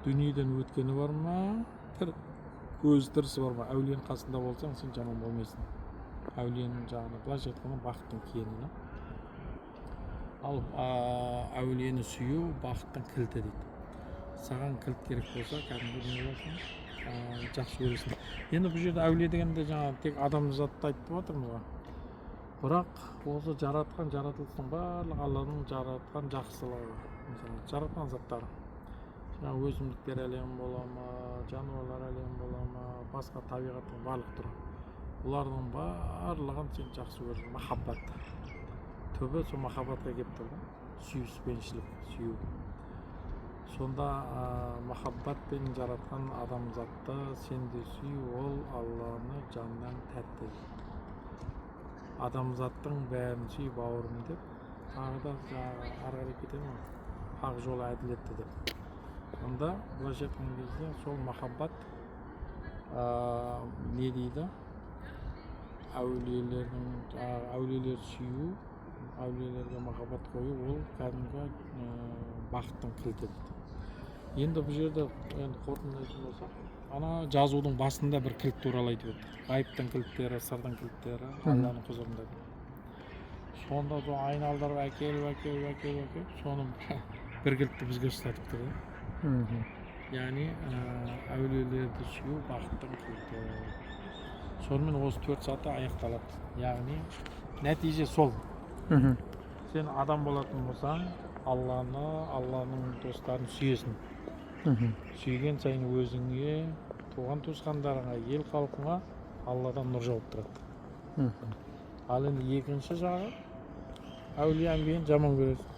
[SPEAKER 1] Дүниеден өткені бар ма? Көз тірісі бар ма? Әулиенің қасында болсаң, сен жаман болмайсың. Әулиенің жағына былайша айтқанда бақыттың кені. Ал әулиені сүю бақыттың кілті дейді. Саған кілт керек болса, кәдімгі не боласың, жақсы көресің. Енді бұл жерде әулие дегенде жаңа тек адам затты айтып отырмыз ғой. Бірақ осы жаратқан жаратылыстың барлық Алланың жаратқан жақсылығы, мысалы жаратқан заттары. Жаңа өсімдіктер әлемі бола ма, жануарлар әлемі бола ма, басқа табиғаттың барлық түрі. Бұлардың барлығын сен жақсы көрдің. Махаббат. Төбе сол махаббатқа келіп тұр да. Сүйіспеншілік, сүю. Сонда махаббатпен жаратқан адамзатты сен де сүй, ол Алланы жаннан тәтті. Адамзаттың бәрін сүй бауырым деп, тағы да ары қарай кетемін. Хақ жол әділетті деп. Онда былайша айтқан кезде сол махаббат не дейді? Әулиелер сүю, әулиелерге махаббат қою, ол кәдімгі бақыттың кілті дейді. Енді бұл жерде қорытындылайтын болсақ, ана жазудың басында бір кілт туралы айтып өтті. Ғайыптың кілттері, сырдың кілттері, Алланың құзырында. Сонда сол айналдырып әкеліп, соның бір кілтті бізге ұстатып тұр. Яғни әулиелерді сүю бақыттың кілті. Сонымен осы 4 саты аяқталады. Яғни нәтиже сол. Сен адам болатын болсаң, Алланың достарын сүйесің. Сүйген сайын өзіңе, туған туысқандарыңа, ел халқыңа Алладан нұр жауып тұрады. Ал енді екінші жағы, әулие әмбиені жаман көресің.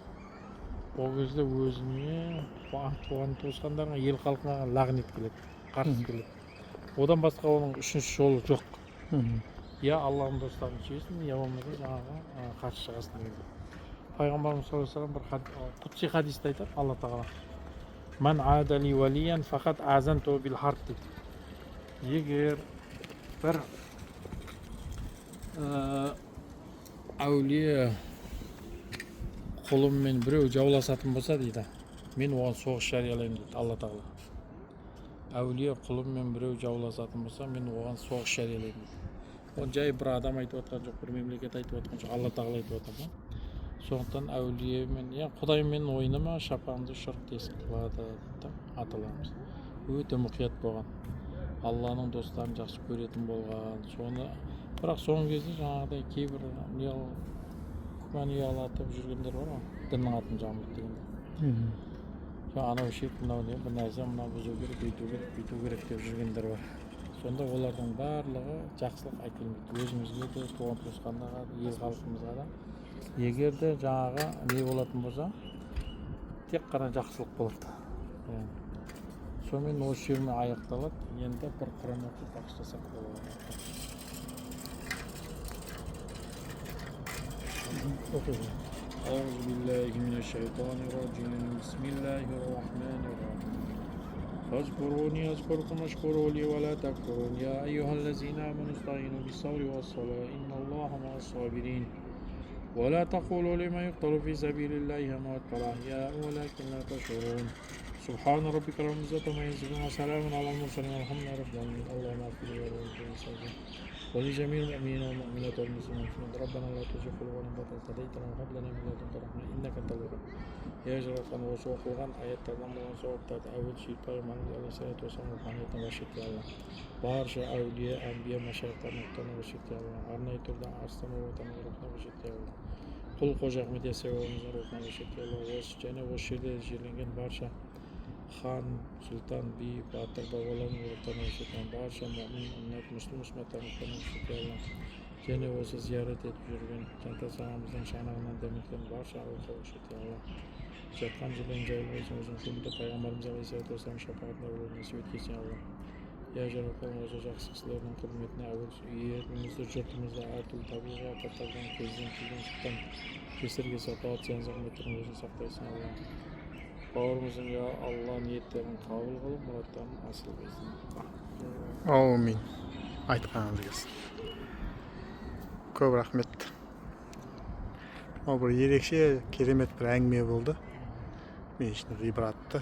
[SPEAKER 1] Ол кезде өзіңе, туған туысқандарыңа, ел халқыңа лағнет келеді, қарсы келеді. Одан басқа оның үшінші жолы жоқ. Я Алланың достарын сүйесің, я болмаса жаңағы қарсы шығасың дейді. Пайғамбарымыз саллаллаху алейхи ва саллям бір құдси хадисте айтады, Алла тағала. Ман адали валиян фақат азанту бил харб дейді. Егер бір әулие құлыммен біреу жауласатын болса дейді, мен оған соғыс жариялаймын дейді Алла тағала. Әулие құлыммен біреу жауласатын болса, мен оған соғыс жариялаймын дейді. Ол жай бір адам айтып отқан жоқ, бір мемлекет айтып отқан жоқ, Алла тағала айтып отыр. Сондықтан әулиемен, Құдаймен ойнама, шапанды шырқ тесік қылады дейді аталарымыз. Өте мұқият болған. Алланың достарын жақсы көретін болған. Бірақ соңғы кезде жаңағыдай кейбір күмәниялатып жүргендер бар ғой, діннің атын жамылып дегенде. Анау шет, мынау не, бір нәрсе, мынау бұзу керек, бүйту керек деп жүргендер бар. Сонда олардың барлығы жақсылық айтылмайды. Өзімізге де, туған туысқандарға, ел халқымызға да. Егер де жаңағы не болатын болса, тек қана жақсылық болады. Сонымен осы жермен аяқталады. Енді бір Құран оқып бағыштасақ болады. أعوذ بالله من الشيطان الرجيم بسم الله الرحمن الرحيم فاذكروني أذكركم واشكروا لي ولا تكفرون يا أيها الذين آمنوا استعينوا بالصبر والصلاة إن الله مع الصابرين ولا تقولوا لمن يقتل في سبيل الله أموات بل أحياء ولكن لا تشعرون سبحان ربك رب العزة عما يصفون وسلام على المرسلين والحمد لله رب العالمين اللهم اغفر لي ولوالدي ولجميع المؤمنين والمؤمنات والمسلمين ربنا لا تزغ قلوبنا بعد إذ هديتنا وهب لنا من لدنك رحمة إنك أنت الوهاب يا жаратқан осы оқылған аяттардан болған сауаптарды әуел сүйіп пайғамбарымыз алейхиссалату уассалам руханиятына уәшетте алла. Барша әулие, әмбие, мәшайықтардың рухтарына уәшетте алла. Арнайы түрде Арыстан Бабатанның рухына уәшетте алла. Құл Қожа Ахмет Яссауи бабамыздың рухына уәшетте алла. Және осы жерде жерленген барша хан, сұлтан, би, батыр бабаларының рухтарына уәшетте алла. Барша мұмин, үммет, мұсылмандардың рухтарына уәшетте алла. Және осы зиярат етіп жүрген Жантас ағамыздың шанағынан дәметкен барша рухқа уәшетте алла. Жатқан жерден жайлы болсын, өзің күнді пайғамбарымыз алейхиссалату уассалам шапағатына болуын нәсіп еткесін алла. Я жаратқан осы жақсы кісілердің құрметіне әуел елімізді, жұртымызды әртүрлі табиғи апаттардан, көзден тиген шыққан кесірге саталады сен зағметтердің өзін сақтайсың алла. Бауырымыздың я алла ниеттерін қабыл қылып, мұраттарын асыл берсін.
[SPEAKER 2] Аумин. Айтқаныңыз келсін. Көп рахмет. Ол бір ерекше, керемет бір әңгіме болды. Мен үшін ғибратты.